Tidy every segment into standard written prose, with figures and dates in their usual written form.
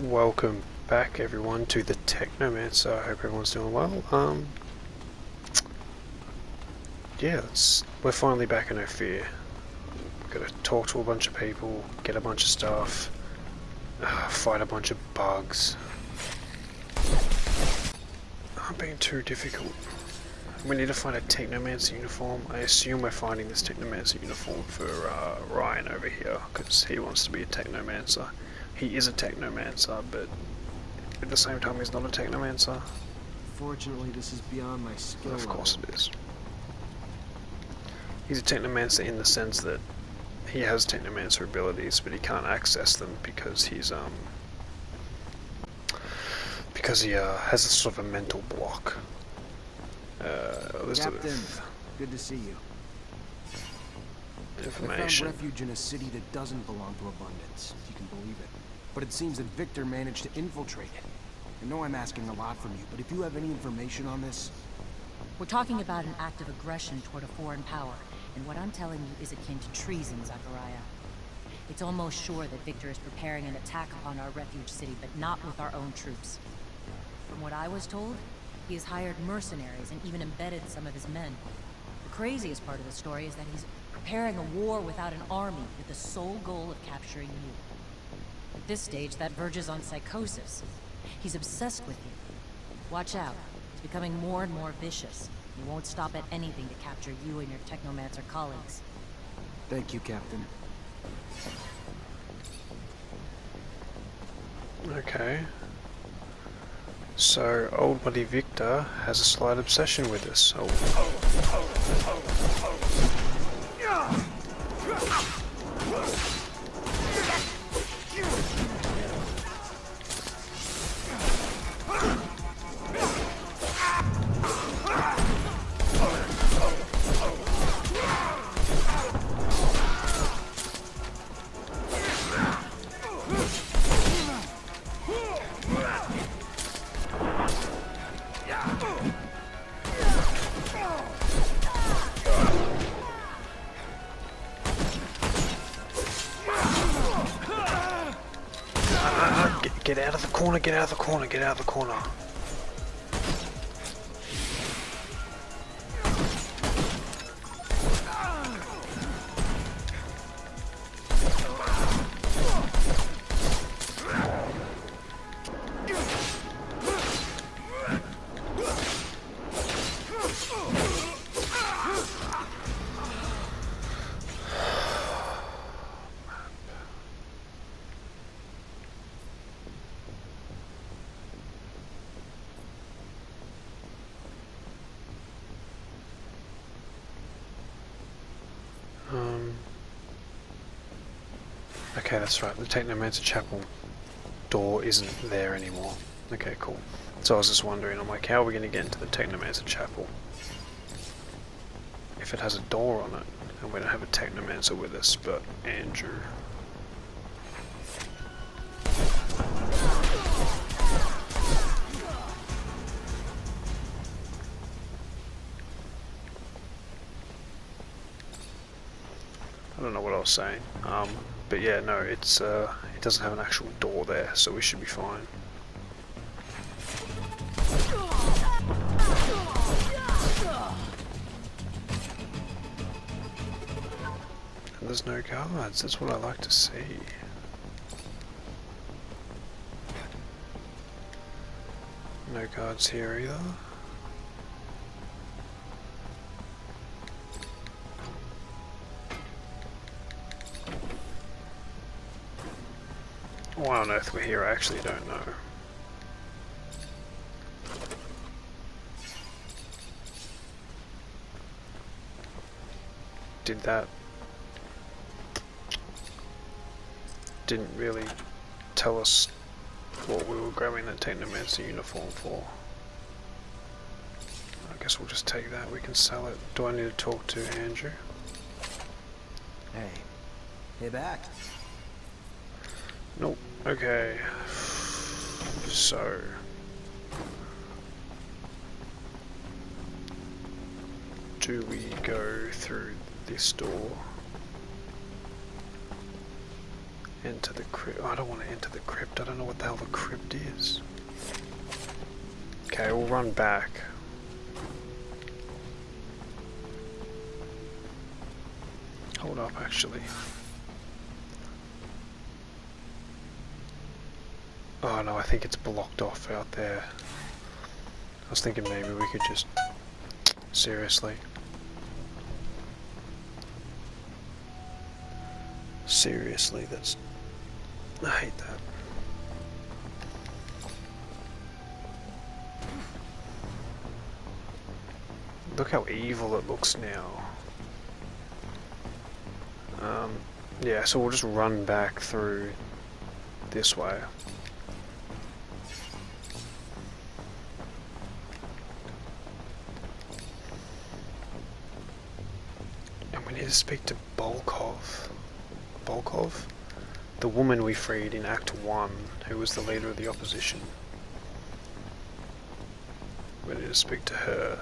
Welcome back everyone to the Technomancer. I hope everyone's doing well. Yeah, we're finally back in Ophir. Gotta talk to a bunch of people, get a bunch of stuff, fight a bunch of bugs. Not being too difficult. We need to find a Technomancer uniform. I assume we're finding this Technomancer uniform for Ryan over here, because he wants to be a Technomancer. He is a Technomancer, but at the same time he's not a Technomancer. Fortunately, this is beyond my skill Of course level. it is. He's a Technomancer in the sense that he has Technomancer abilities, but he can't access them because he has a sort of a mental block. Captain, good to see you. Information. I found refuge in a city that doesn't belong to Abundance, if you can believe it. But it seems that Victor managed to infiltrate it. I know I'm asking a lot from you, but if you have any information on this... We're talking about an act of aggression toward a foreign power, and what I'm telling you is akin to treason, Zachariah. It's almost sure that Victor is preparing an attack upon our refuge city, but not with our own troops. From what I was told, he has hired mercenaries and even embedded some of his men. The craziest part of the story is that he's preparing a war without an army with the sole goal of capturing you. At this stage, that verges on psychosis. He's obsessed with you. Watch out. He's becoming more and more vicious. He won't stop at anything to capture you and your Technomancer colleagues. Thank you, Captain. Okay. So, old buddy Victor has a slight obsession with us. Get out of the corner, get out of the corner, get out of the corner. Okay, that's right, the Technomancer Chapel door isn't there anymore. Okay, cool. So I was just wondering, I'm like, how are we going to get into the Technomancer Chapel if it has a door on it, and we don't have a Technomancer with us, but Andrew. I don't know what I was saying. But yeah, no, it doesn't have an actual door there, so we should be fine. And there's no guards, that's what I like to see. No guards here either. Why on earth we're here, I actually don't know. Didn't really tell us what we were grabbing that Technomancer uniform for. I guess we'll just take that, we can sell it. Do I need to talk to Andrew? Hey back. Nope. Okay. So. Do we go through this door? Enter the crypt. I don't want to enter the crypt. I don't know what the hell the crypt is. Okay, we'll run back. Hold up, actually. Oh no, I think it's blocked off out there. I was thinking maybe we could just... Seriously. Seriously, that's... I hate that. Look how evil it looks now. Yeah, so we'll just run back through this way. And we need to speak to Volkov. Volkov? The woman we freed in Act 1, who was the leader of the opposition. We need to speak to her.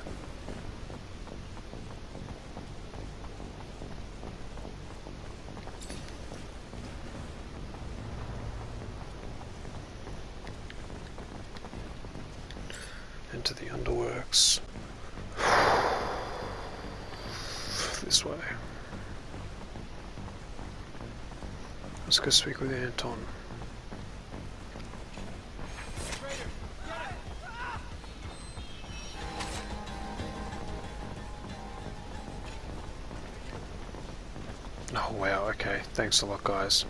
Into the underworks. This way. Let's go speak with Anton. Oh wow, okay. Thanks a lot, guys.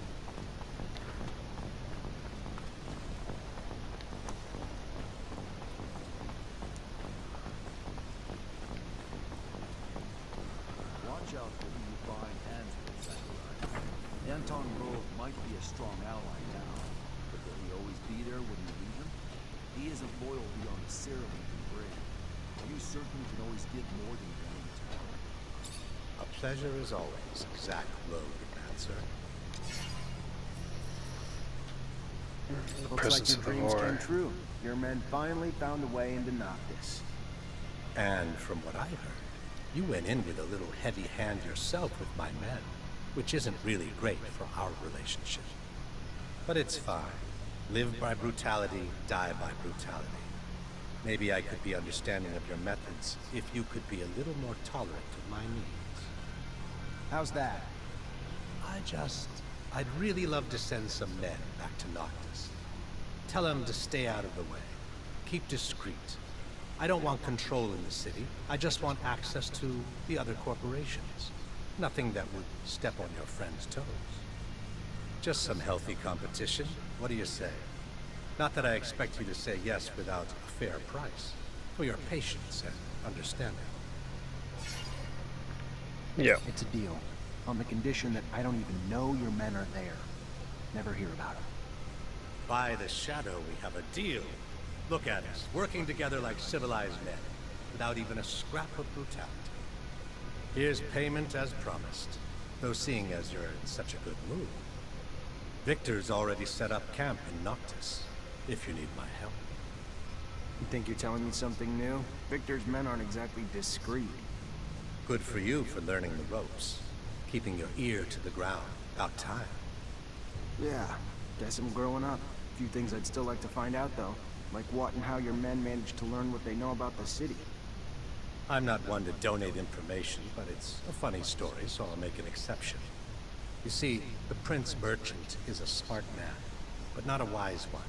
Watch out for who you bind hands with, Zachariah. Anton Grove might be a strong ally now, but will he always be there when you need him? He isn't loyal beyond the serum he can bring. You certainly can always give more than you need to. A pleasure as always, Zach Technomancer. The Looks like presence your of the dreams horror. came true. Your men finally found a way into Noctis. And from what I heard, you went in with a little heavy hand yourself with my men, which isn't really great for our relationship. But it's fine. Live by brutality, die by brutality. Maybe I could be understanding of your methods if you could be a little more tolerant of my needs. How's that? I'd really love to send some men back to Noctis. Tell them to stay out of the way. Keep discreet. I don't want control in the city. I just want access to the other corporations. Nothing that would step on your friend's toes. Just some healthy competition. What do you say? Not that I expect you to say yes without a fair price. For your patience and understanding. Yeah. It's a deal. On the condition that I don't even know your men are there. Never hear about them. By the shadow, we have a deal. Look at us, working together like civilized men, without even a scrap of brutality. Here's payment as promised, though seeing as you're in such a good mood. Victor's already set up camp in Noctis, if you need my help. You think you're telling me something new? Victor's men aren't exactly discreet. Good for you for learning the ropes. Keeping your ear to the ground. About time. Yeah, guess I'm growing up. A few things I'd still like to find out, though. Like what and how your men managed to learn what they know about the city. I'm not one to donate information, but it's a funny story, so I'll make an exception. You see, the Prince Merchant is a smart man, but not a wise one.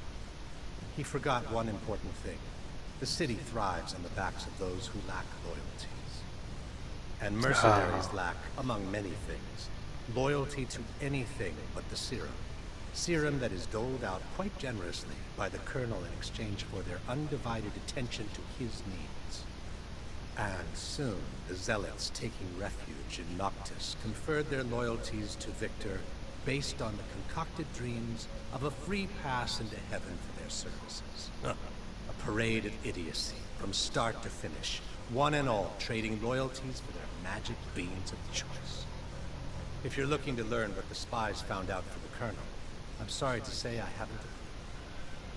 He forgot one important thing. The city thrives on the backs of those who lack loyalties. And mercenaries lack, among many things, loyalty to anything but the serum. Serum that is doled out quite generously by the Colonel in exchange for their undivided attention to his needs. And soon, the Zealots taking refuge in Noctis conferred their loyalties to Victor based on the concocted dreams of a free pass into heaven for their services. A parade of idiocy, from start to finish, one and all trading loyalties for their magic beans of choice. If you're looking to learn what the spies found out for the Colonel, I'm sorry to say I haven't a clue.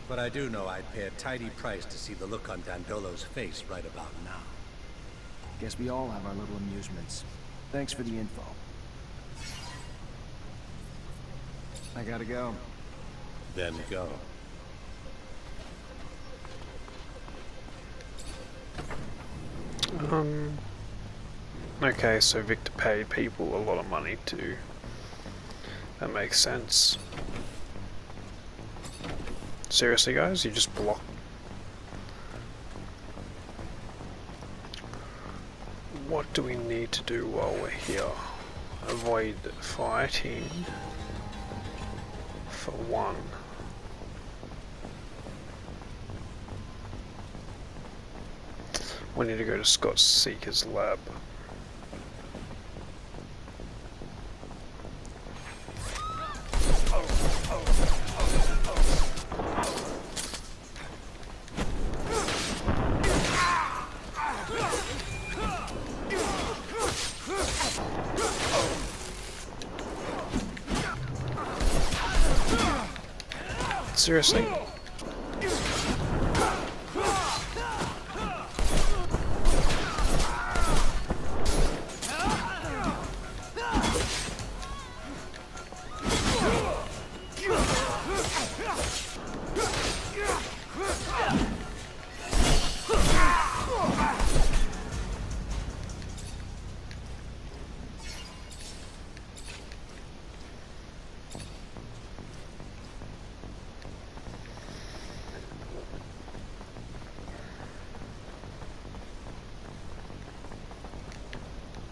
But I do know I'd pay a tidy price to see the look on Dandolo's face right about now. Guess we all have our little amusements. Thanks for the info. I gotta go. Then go. Okay, so Victor paid people a lot of money to... That makes sense. Seriously guys, you just block... What do we need to do while we're here? Avoid fighting. For one. We need to go to Scott Seeker's lab. Seriously?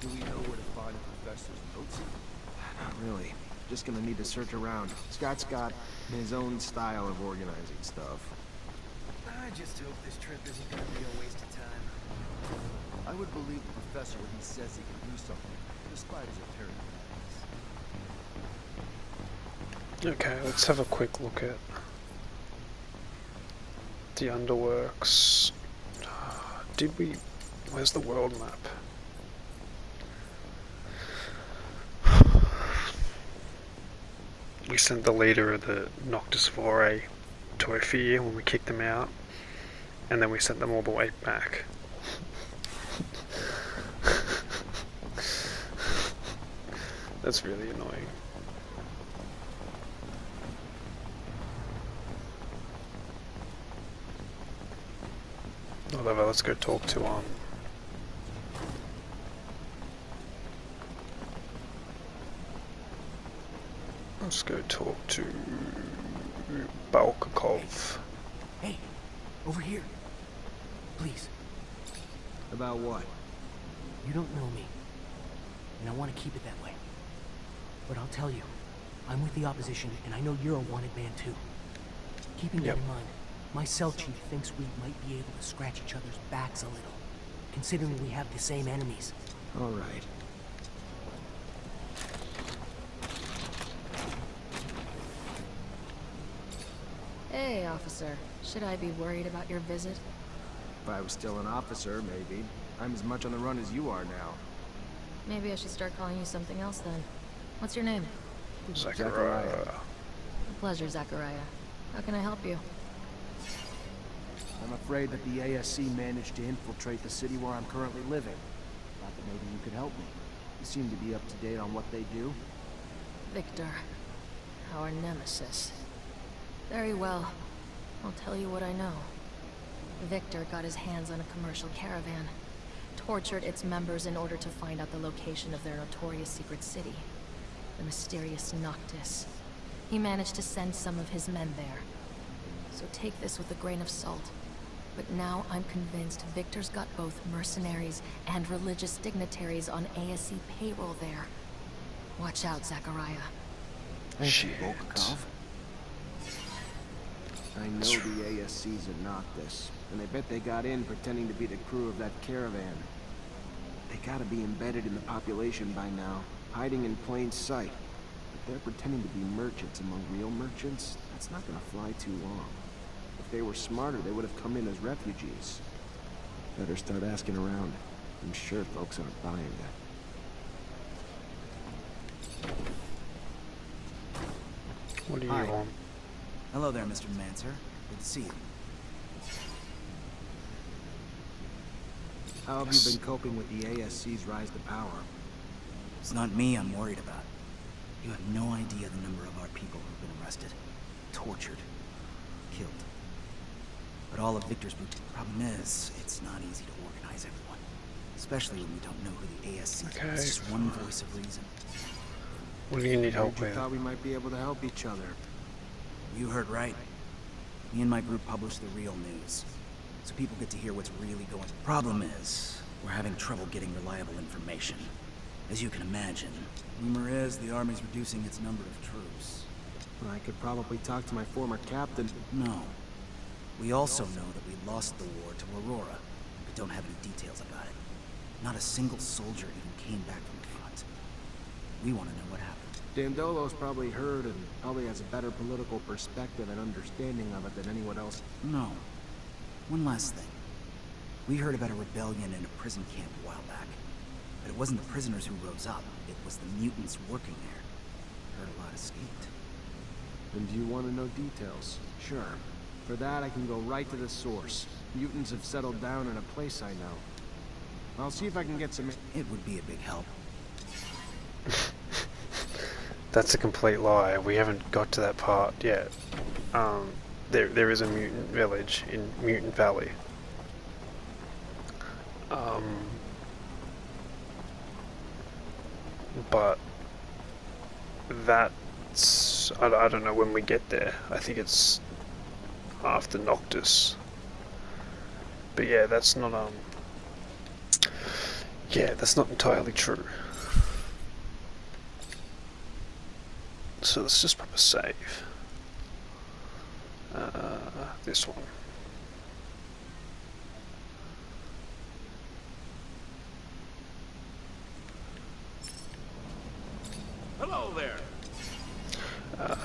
Do we know where to find the professor's notes? Not really. Just gonna need to search around. Scott's got his own style of organizing stuff. I just hope this trip isn't gonna be a waste of time. I would believe the professor when he says he can do something, despite his apparent madness. Okay, let's have a quick look at the underworks. Did we... Where's the world map? We sent the leader of the Noctis Foray to Ophir when we kicked them out, and then we sent them all the way back. That's really annoying. Whatever, let's go talk to let's go talk to Balkakov. Hey, over here. Please. About what? You don't know me, and I want to keep it that way. But I'll tell you, I'm with the opposition, and I know you're a wanted man too. Keeping that in mind, my cell chief thinks we might be able to scratch each other's backs a little, considering we have the same enemies. All right. Hey, officer. Should I be worried about your visit? If I was still an officer, maybe. I'm as much on the run as you are now. Maybe I should start calling you something else then. What's your name? Zachariah. A pleasure, Zachariah. How can I help you? I'm afraid that the ASC managed to infiltrate the city where I'm currently living. Thought that maybe you could help me. You seem to be up to date on what they do. Victor. Our nemesis. Very well. I'll tell you what I know. Victor got his hands on a commercial caravan, tortured its members in order to find out the location of their notorious secret city, the mysterious Noctis. He managed to send some of his men there. So take this with a grain of salt. But now I'm convinced Victor's got both mercenaries and religious dignitaries on ASC payroll there. Watch out, Zachariah. Shit. I know the ASC's at Noctis, and I bet they got in pretending to be the crew of that caravan. They gotta be embedded in the population by now, hiding in plain sight. If they're pretending to be merchants among real merchants, that's not gonna fly too long. If they were smarter, they would have come in as refugees. Better start asking around. I'm sure folks aren't buying that. What do you Hi. want? Hello there, Mr. Mancer. Good to see you. How have you been coping with the ASC's rise to power? It's not me I'm worried about. You have no idea the number of our people who've been arrested, tortured, killed. But all of Victor's group. Problem is, it's not easy to organize everyone, especially when we don't know who the ASC is. Okay. It's just one voice of reason. What do you need help We with? thought we might be able to help each other. You heard right. Me and my group publish the real news, so people get to hear what's really going on. Problem is, we're having trouble getting reliable information. As you can imagine, rumor is the army's reducing its number of troops. I could probably talk to my former captain. No. We also know that we lost the war to Aurora, but don't have any details about it. Not a single soldier even came back from the front. We want to know what happened. Dandolo's probably heard and probably has a better political perspective and understanding of it than anyone else. No. One last thing. We heard about a rebellion in a prison camp a while back. But it wasn't the prisoners who rose up. It was the mutants working there. Heard a lot escaped. And do you want to know details? Sure. For that, I can go right to the source. Mutants have settled down in a place I know. I'll see if I can get some... It would be a big help. That's a complete lie. We haven't got to that part yet. There is a mutant village in Mutant Valley. But that's... I don't know when we get there. I think it's after Noctis. But yeah, that's not yeah, that's not entirely true. So let's just pop a save. This one. Hello there.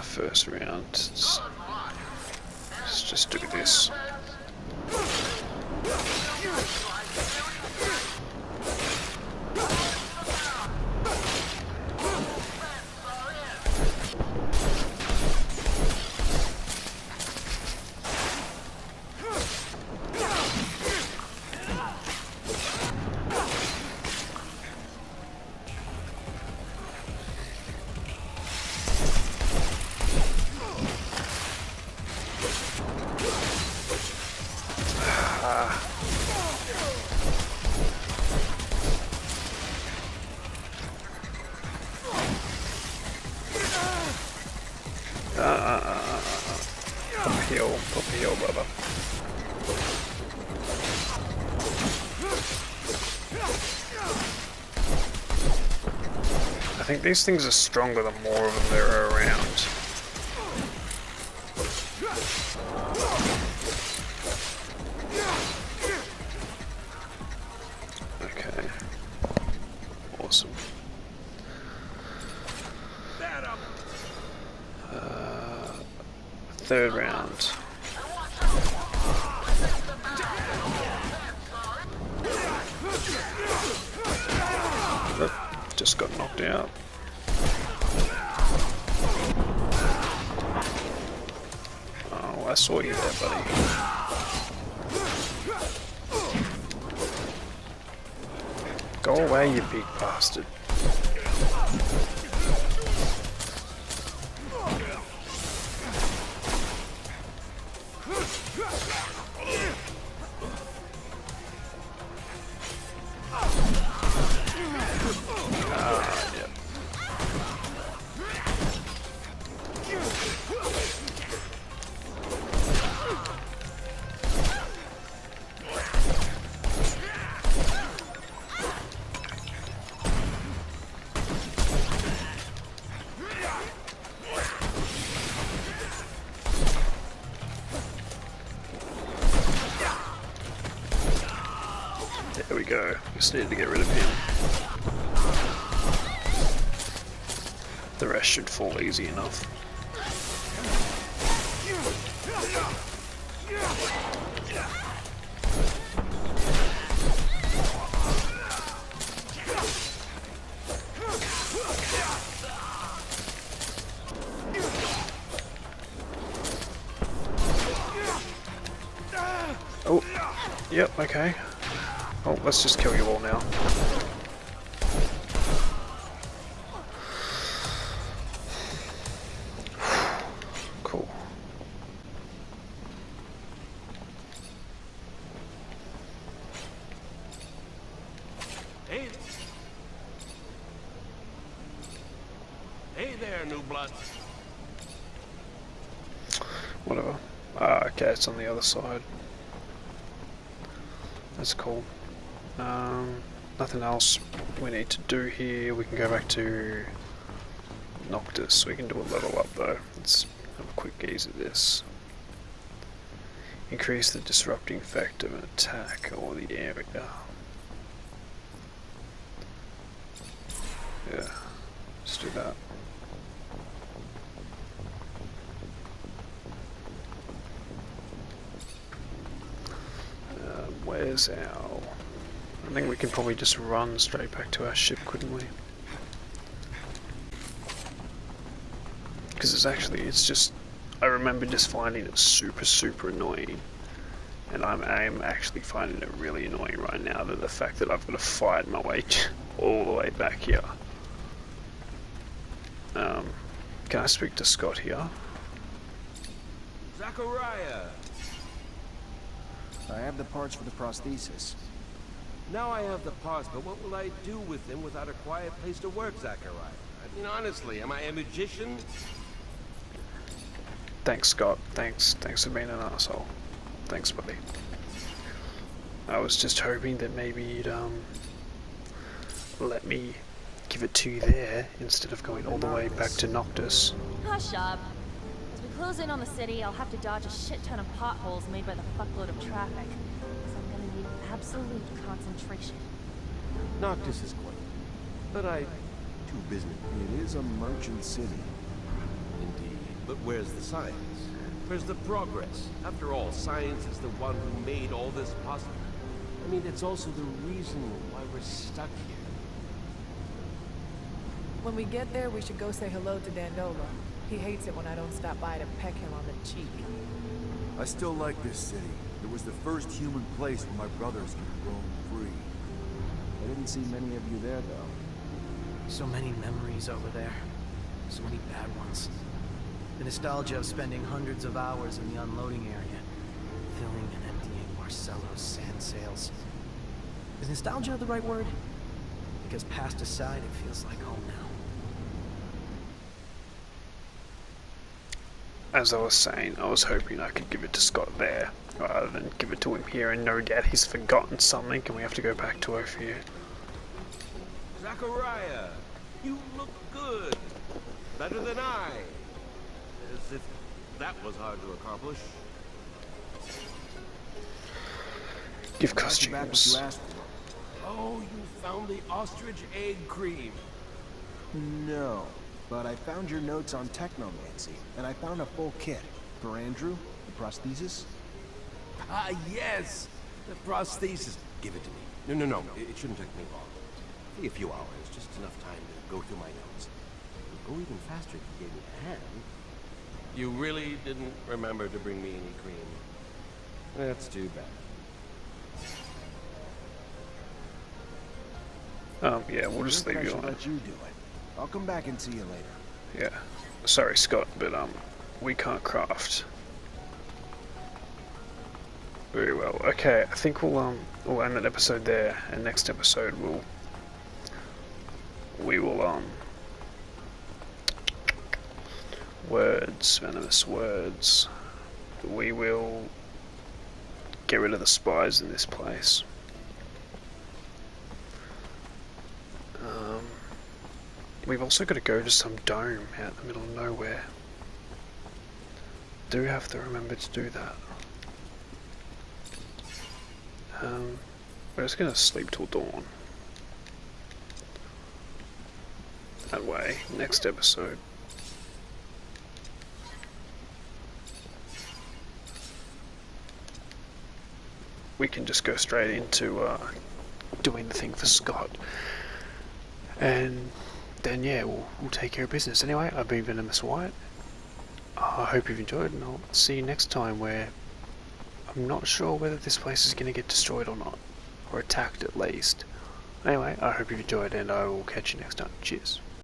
First round. Let's just do this. Uphill, brother. I think these things are stronger the more of them there are around. Okay. Awesome. Third round. Just got knocked out. Oh, I saw you there, buddy. Go away, you big bastard. There we go. Just needed to get rid of him. The rest should fall easy enough. Oh, yep, okay. Oh, let's just kill you all now. there, new blood. Whatever. Okay, it's on the other side. That's cool. Nothing else we need to do here. We can go back to Noctis. We can do a level up though. Let's have a quick gaze at this. Increase the disrupting effect of an attack or the area. Yeah, let's do that. Where's our... I think we can probably just run straight back to our ship, couldn't we? Because it's just... I remember just finding it super annoying. And I'm actually finding it really annoying right now, that the fact that I've got to fight my way all the way back here. Can I speak to Scott here? Zachariah! I have the parts for the prosthesis. Now I have the parts, but what will I do with them without a quiet place to work, Zachariah? I mean, honestly, am I a magician? Thanks, Scott. Thanks for being an asshole. Thanks, buddy. I was just hoping that maybe you'd let me give it to you there instead of going all the way back to Noctis. Hush up. As we close in on the city, I'll have to dodge a shit ton of potholes made by the fuckload of traffic. So I'm gonna need absolute concentration. Noctis is quite, but I too busy. It is a merchant city. Indeed, but where's the science? Where's the progress? After all, science is the one who made all this possible. I mean, it's also the reason why we're stuck here. When we get there, we should go say hello to Dandola. He hates it when I don't stop by to peck him on the cheek. I still like this city. It was the first human place where my brothers could roam free. I didn't see many of you there, though. So many memories over there. So many bad ones. The nostalgia of spending hundreds of hours in the unloading area, filling and emptying Marcello's sand sails. Is nostalgia the right word? Because past aside, it feels like home now. As I was saying, I was hoping I could give it to Scott there, rather than give it to him here, and no doubt he's forgotten something and we have to go back to Ophir. Zachariah, you look good. Better than I. As if that was hard to accomplish. Give Back what you costumes. asked for. Oh, you found the ostrich egg cream. No, but I found your notes on Technomancer, and I found a full kit. For Andrew, the prosthesis. Ah, yes! The prosthesis. Give it to me. No. It shouldn't take me long. Maybe a few hours, just enough time to go through my notes. Go even faster if you gave me a hand. You really didn't remember to bring me any cream. That's too bad. Yeah, we'll just leave I you should on. let you do it. I'll come back and see you later. Yeah. Sorry, Scott, but we can't craft. Very well. Okay, I think we'll end that episode there, and next episode we will words, venomous words. We will get rid of the spies in this place. We've also got to go to some dome out in the middle of nowhere. Do have to remember to do that. We're just going to sleep till dawn. That way, next episode. We can just go straight into doing the thing for Scott. And then yeah, we'll take care of business. Anyway, I've been Venomous White. I hope you've enjoyed, and I'll see you next time, where I'm not sure whether this place is going to get destroyed or not. Or attacked at least. Anyway, I hope you've enjoyed, and I will catch you next time. Cheers.